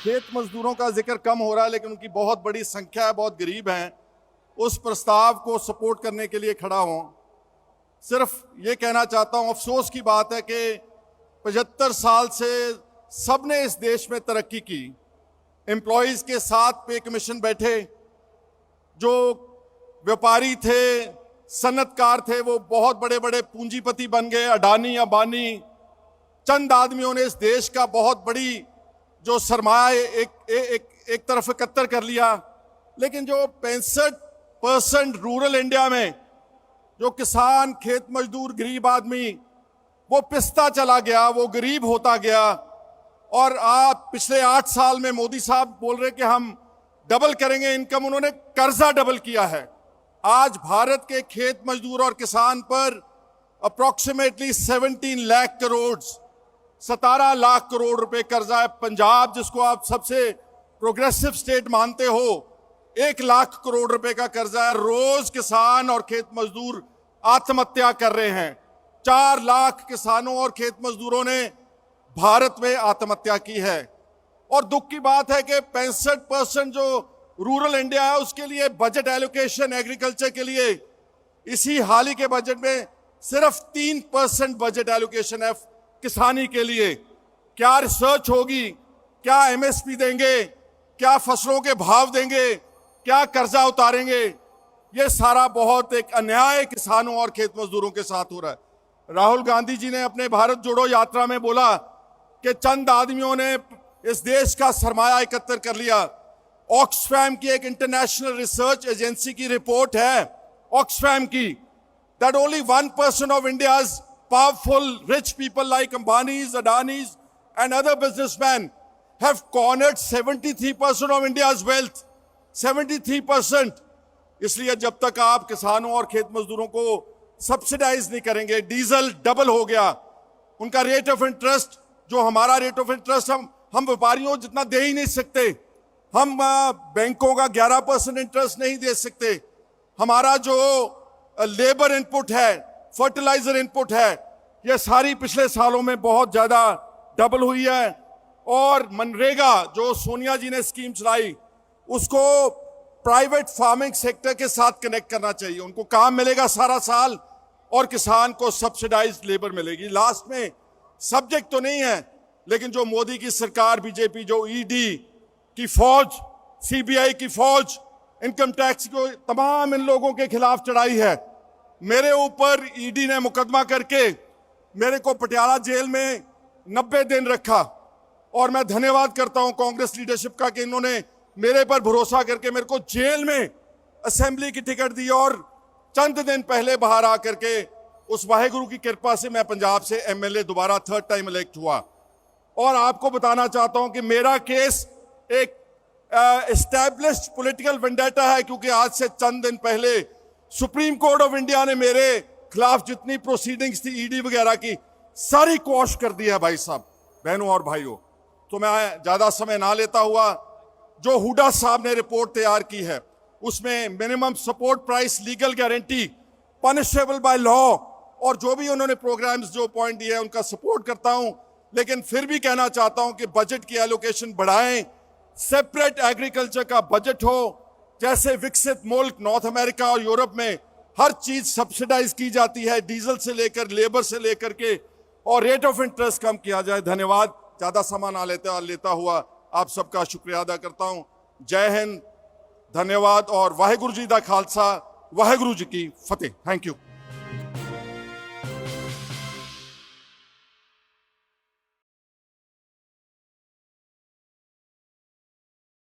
खेत मजदूरों का जिक्र कम हो रहा है, लेकिन उनकी बहुत बड़ी संख्या है, बहुत गरीब हैं। उस प्रस्ताव को सपोर्ट करने के लिए खड़ा हूं। सिर्फ ये कहना चाहता हूं, अफसोस की बात है कि 75 साल से सबने इस देश में तरक्की की। एम्प्लॉयज़ के साथ पे कमीशन बैठे, जो व्यापारी थे, सन्नतकार थे, वो बहुत बड़े बड़े पूंजीपति बन गए, अडानी अंबानी। चंद आदमियों ने इस देश का बहुत बड़ी जो सरमाया एक तरफ एकत्र कर लिया। लेकिन जो 65% रूरल इंडिया में जो किसान, खेत मजदूर, गरीब आदमी, वो पिसता चला गया, वो गरीब होता गया। और आप पिछले 8 साल में मोदी साहब बोल रहे कि हम डबल करेंगे इनकम, उन्होंने कर्जा डबल किया है। आज भारत के खेत मजदूर और किसान पर अप्रॉक्सीमेटली 17 लाख करोड़, 17 लाख करोड़ रुपए कर्जा है। पंजाब, जिसको आप सबसे प्रोग्रेसिव स्टेट मानते हो, 1 लाख करोड़ रुपए का कर्जा है। रोज किसान और खेत मजदूर आत्महत्या कर रहे हैं। 4 लाख किसानों और खेत मजदूरों ने भारत में आत्महत्या की है। और दुख की बात है कि 65% जो रूरल इंडिया है, उसके लिए बजट एलोकेशन एग्रीकल्चर के लिए इसी हाल ही के बजट में सिर्फ 3% बजट एलोकेशन है किसानी के लिए। क्या रिसर्च होगी, क्या एमएसपी देंगे, क्या फसलों के भाव देंगे, क्या कर्जा उतारेंगे? ये सारा बहुत एक अन्याय किसानों और खेत मजदूरों के साथ हो रहा है। राहुल गांधी जी ने अपने भारत जोड़ो यात्रा में बोला कि चंद आदमियों ने इस देश का सरमाया एकत्र कर लिया। ऑक्सफैम की एक इंटरनेशनल रिसर्च एजेंसी की रिपोर्ट है, ऑक्सफैम की, that only 1% of India's powerful rich people like Ambanis, Adanis and other businessmen have cornered 73% of India's wealth. 73%। इसलिए जब तक आप किसानों और खेत मजदूरों को सब्सिडाइज नहीं करेंगे, डीजल डबल हो गया, उनका रेट ऑफ इंटरेस्ट, जो हमारा रेट ऑफ इंटरेस्ट हम व्यापारियों जितना दे ही नहीं सकते। हम बैंकों का 11% इंटरेस्ट नहीं दे सकते। हमारा जो लेबर इनपुट है, फर्टिलाइजर इनपुट है, ये सारी पिछले सालों में बहुत ज्यादा डबल हुई है। और मनरेगा जो सोनिया जी ने स्कीम चलाई, उसको प्राइवेट फार्मिंग सेक्टर के साथ कनेक्ट करना चाहिए। उनको काम मिलेगा सारा साल और किसान को सब्सिडाइज्ड लेबर मिलेगी। लास्ट में सब्जेक्ट तो नहीं है, लेकिन जो मोदी की सरकार, बीजेपी, जो ईडी की फौज, सीबीआई की फौज, इनकम टैक्स को तमाम इन लोगों के खिलाफ चढ़ाई है। मेरे ऊपर ईडी ने मुकदमा करके मेरे को पटियाला जेल में 90 दिन रखा। और मैं धन्यवाद करता हूं कांग्रेस लीडरशिप का कि इन्होंने मेरे पर भरोसा करके मेरे को जेल में असेंबली की टिकट दी। और चंद दिन पहले बाहर आकर के उस वाहेगुरु की कृपा से मैं पंजाब से एमएलए दोबारा 3rd टाइम इलेक्ट हुआ। और आपको बताना चाहता हूं कि मेरा केस एक एस्टैब्लिश्ड पॉलिटिकल वेंडेटा है, क्योंकि आज से चंद दिन पहले सुप्रीम कोर्ट ऑफ इंडिया ने मेरे खिलाफ जितनी प्रोसीडिंग्स थी ईडी वगैरह की, सारी क्वॉश कर दी है। भाई साहब, बहनों और भाइयों, तो मैं ज्यादा समय ना लेता हुआ, जो हुडा साहब ने रिपोर्ट तैयार की है, उसमें minimum support price, legal guarantee, punishable by law, और जो भी उन्होंने प्रोग्राम्स, जो पॉइंट दिए हैं, उनका सपोर्ट करता हूं। लेकिन फिर भी कहना चाहता हूं कि बजट की एलोकेशन बढ़ाएं, सेपरेट एग्रीकल्चर का बजट हो। जैसे विकसित मुल्क नॉर्थ अमेरिका और यूरोप में हर चीज सब्सिडाइज की जाती है, डीजल से लेकर लेबर से लेकर के, और रेट ऑफ इंटरेस्ट कम किया जाए। धन्यवाद। ज्यादा समय ना लेता हुआ आप सबका शुक्रिया अदा करता हूं। जय हिंद, धन्यवाद, और वाहेगुरु जी दा खालसा, वाहेगुरु जी की फतेह। Thank you.